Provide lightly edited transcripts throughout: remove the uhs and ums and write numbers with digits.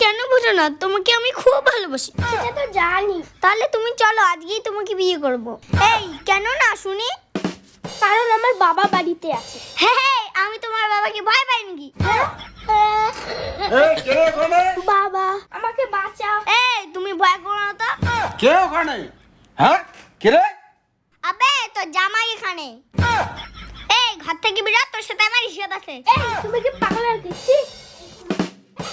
কেন বোঝো না? তোমাকে আমি খুব ভালোবাসি। সেটা তো জানি। তাহলে তুমি চলো, আজকেই তোমাকে বিয়ে করব। এই কেন না শুনি? কারণ আমার বাবা বাড়িতে আছে। হ্যাঁ, আমি তোমার বাবাকে ভয় পাই নাকি? এই কে ওখানে? বাবা আমাকে বাঁচাও। এই তুমি ভয় করো না তো। কে ওখানে? হ্যাঁ কে রে? আবে তো জামাই এখানে। এই ঘর থেকে বেরো, তোর সাথে আমার হিসাব আছে। এই তুমি কি পাগল আর গেছি?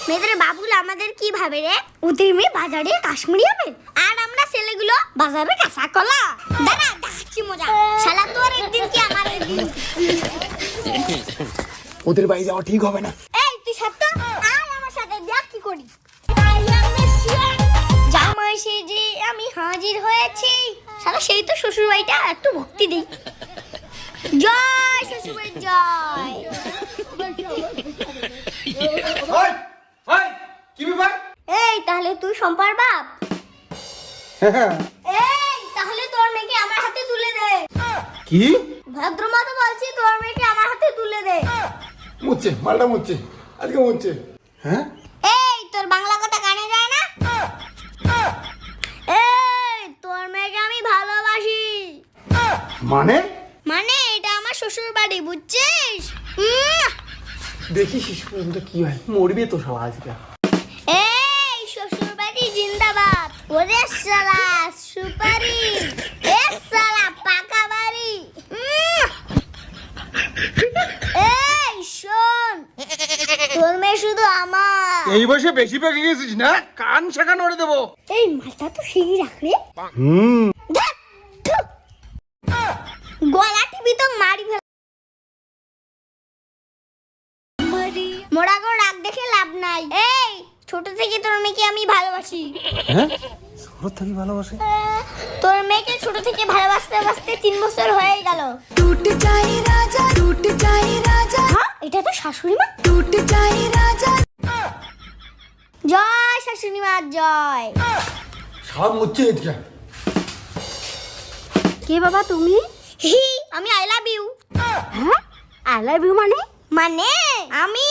মেয়েদের বাবুল আমাদের কি ভাবে রে? ওদের মেয়ে বাজারে কাশ্মীরি হবে, আর আমরা ছেলেগুলো বাজারে কাঁচা কলা। দাঁড়া, দেখাচ্ছি মজা। শালা তোর একদিন কি আমার একদিন। ওদের বাড়ি যাওয়া ঠিক হবে না। এই তুই সত্য আয় আমার সাথে, দেখ কি করি। জামাই সেজে আমি হাজির হয়েছি। শালা সেই তো শ্বশুর বাড়িটা, একটু ভক্তি দিই। জয় শ্বশুর বাড়ি জয়। ওই ওই কি ব্যাপার? এই তাহলে তুই সম্পার বাপ? হ্যাঁ। এই তাহলে তোর মেয়েকে আমার হাতে তুলে দে। কি? ভদ্রমতো বলছি, তোর মেয়েকে আমার হাতে তুলে দে। মুচ্ছে মালটা মুচ্ছে, আজকে মুচ্ছে। হ্যাঁ এই তোর বাংলা কথা কানে যায় না? এই তোর মেয়েকে আমি ভালোবাসি। মানে? মানে এটা আমার শ্বশুর বাড়ি, বুঝছিস? দেখি শেষ পর্যন্ত কি হয়। মরবে তো শালা আজকে। এই শ্বশুর বাড়ি জিন্দাবাদ। ওরে শালা সুপারি, এ শালা পাকা বাড়ি। এই শোন, তোর মেয়ে শুধু আমার। এই বয়সে বেশি পেকে গেছিস না? কান শাখা নড়ে দেবো। এই মালটা তো সেই রাখ রে। ধ্যাৎ, ধুর। গলা টিপি তো মারি ফেল। মোরা গো রাগ দেখে লাভ নাই। এই ছোট থেকে তোর মেয়েকে আমি ভালোবাসি। হ্যাঁ ছোট থেকে ভালোবাসে? তোর মেয়েকে ছোট থেকে ভালোবাসতে বাসতে 3 বছর হয়ে গেল। टूट जाए राजा टूट जाए राजा হ্যাঁ, এটা তো শাশুড়ি মা। टूट जाए राजा জয় শাশুড়ি মা জয়। সব মুচ্ছে এদিকে। কে বাবা তুমি? হি, আমি আই লাভ ইউ। হ্যাঁ আই লাভ ইউ মানে? মানে আমি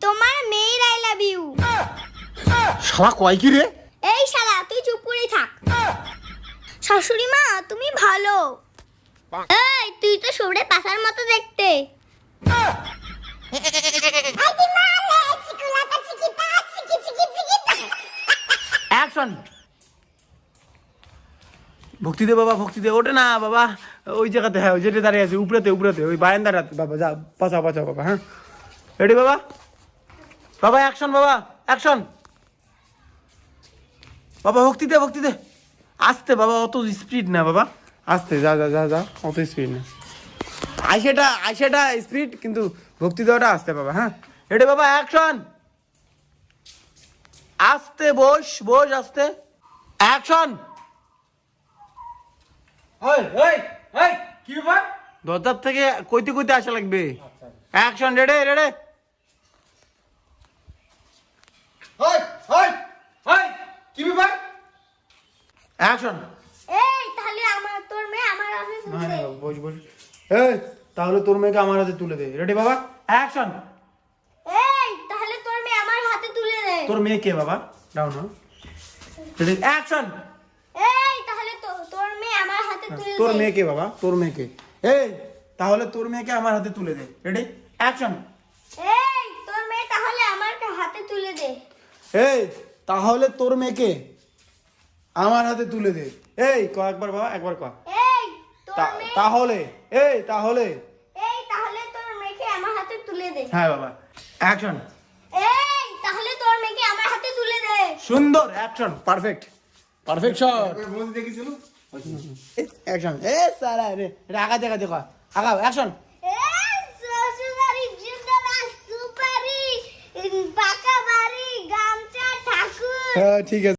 তোমার মেয়ের আই লাভ ইউ। শালা কয় কি রে? এই শালা তুই চুপ করে থাক। শাশুড়ি মা তুমি ভালো। এই তুই তো সরে পাতার মতো দেখতে। অ্যাকশন। ভক্তি দে বাবা, ভক্তি দে। ওঠে না বাবা, ওই জায়গাতে। হ্যাঁ ওই যেটা দাঁড়িয়ে আছে, উপরেতে উপরেতে, ওই বারান্দাটাতে। বাবা যা, পাচাও পাচাও বাবা। হ্যাঁ রেডি বাবা? বাবা অ্যাকশন, বাবা অ্যাকশন। বাবা ভক্তি দে, ভক্তি দে। আস্তে বাবা, অত স্পিড না বাবা, আস্তে। যা যা যা যা, অত স্পিড না। আইসেটা স্পিড, কিন্তু ভক্তি দেওয়াটা আস্তে বাবা। হ্যাঁ রেডি বাবা অ্যাকশন। আস্তে বস বস, আস্তে অ্যাকশন। ওই ওই ওই কি ব্যাপার? দরজার থেকে কইতে কইতে আসা লাগবে। Action ready ready. ওই ওই ওই কি ব্যাপার? অ্যাকশন। এই তাহলে আমার তোর মেয়ে আমার কাছে তুলে দে। বস বস। এই তাহলে তোর মেয়েকে আমার হাতে তুলে দে। রেডি বাবা অ্যাকশন। এই তাহলে তোর মেয়ে আমার হাতে তুলে দে। তোর মেয়ে কে বাবা? ডাউন হ। Ready action. এই তাহলে তোর মেয়ে আমার হাতে তুলে দে। তোর মেয়ে কে বাবা? তোর মেয়েকে। এই তাহলে তোর মেয়েকে আমার হাতে তুলে দে। Ready action. এই তোর মেয়ে তাহলে আমার হাতে তুলে দে। এই তাহলে তোর মেয়েকে আমার হাতে তুলে দে। এই ক একবার বাবা, একবার ক। এই তোর মেয়ে তাহলে এই তাহলে এই তাহলে তোর মেয়েকে আমার হাতে তুলে দে। হ্যাঁ বাবা অ্যাকশন। এই তাহলে তোর মেয়েকে আমার হাতে তুলে দে। সুন্দর অ্যাকশন, পারফেক্ট পারফেক্ট শট। বলতে দেখেছিল? অ্যাকশন। এ সারা রে আগা দেখা দেখা, আগাও অ্যাকশন। এই শ্বশুরবাড়ি জিন্দাবাদ, সুপারি, পাকা বাড়ি, গামছা, ঠাকুর। হ্যাঁ ঠিক আছে।